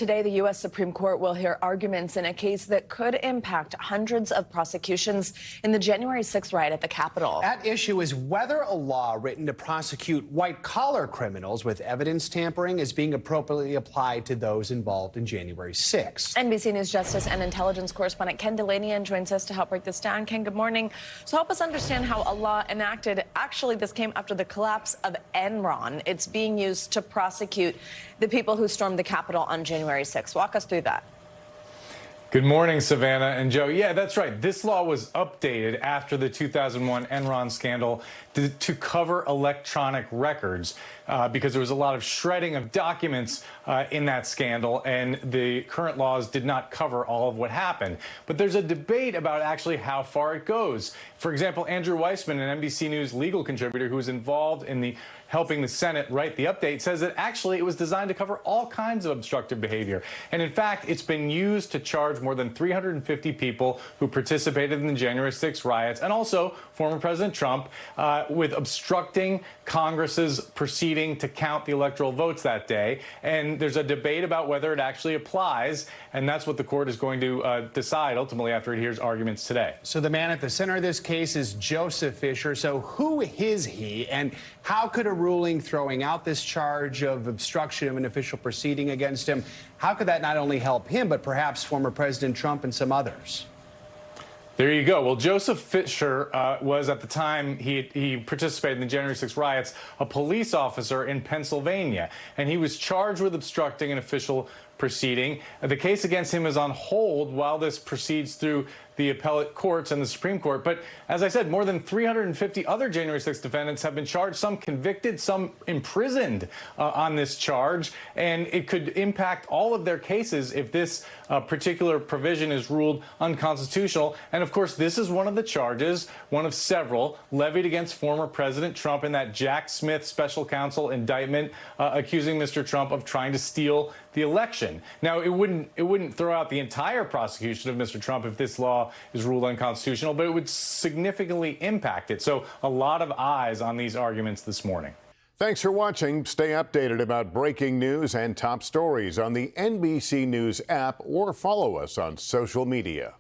Today, the U.S. Supreme Court will hear arguments in a case that could impact hundreds of prosecutions in the January 6th riot at the Capitol. At issue is whether a law written to prosecute white-collar criminals with evidence tampering is being appropriately applied to those involved in January 6th. NBC News Justice and Intelligence correspondent Ken Dilanian joins us to help break this down. Ken, good morning. So help us understand how a law enacted, actually this came after the collapse of Enron. It's being used to prosecute the people who stormed the Capitol on January 6th. Walk us through that. Good morning, Savannah and Joe. Yeah, that's right. This law was updated after the 2001 Enron scandal to cover electronic records because there was a lot of shredding of documents in that scandal, and the current laws did not cover all of what happened. But there's a debate about actually how far it goes. For example, Andrew Weissman, an NBC News legal contributor who was involved in helping the Senate write the update, says that actually it was designed to cover all kinds of obstructive behavior. And in fact, it's been used to charge more than 350 people who participated in the January 6th riots, and also former President Trump, with obstructing Congress's proceeding to count the electoral votes that day. And there's a debate about whether it actually applies, and that's what the court is going to decide ultimately after it hears arguments today. So the man at the center of this case is Joseph Fisher. So who is he, and how could a ruling throwing out this charge of obstruction of an official proceeding against him, how could that not only help him, but perhaps former President Trump and some others? There you go. Well, Joseph Fisher was, at the time he participated in the January 6th riots, a police officer in Pennsylvania, and he was charged with obstructing an official proceeding. The case against him is on hold while this proceeds through the appellate courts and the Supreme Court. But as I said, more than 350 other January 6th defendants have been charged, some convicted, some imprisoned on this charge. And it could impact all of their cases if this particular provision is ruled unconstitutional. And of course, this is one of the charges, one of several, levied against former President Trump in that Jack Smith special counsel indictment accusing Mr. Trump of trying to steal the election. Now, it wouldn't throw out the entire prosecution of Mr. Trump if this law is ruled unconstitutional, but it would significantly impact it. So a lot of eyes on these arguments this morning. Thanks for watching. Stay updated about breaking news and top stories on the NBC News app, or follow us on social media.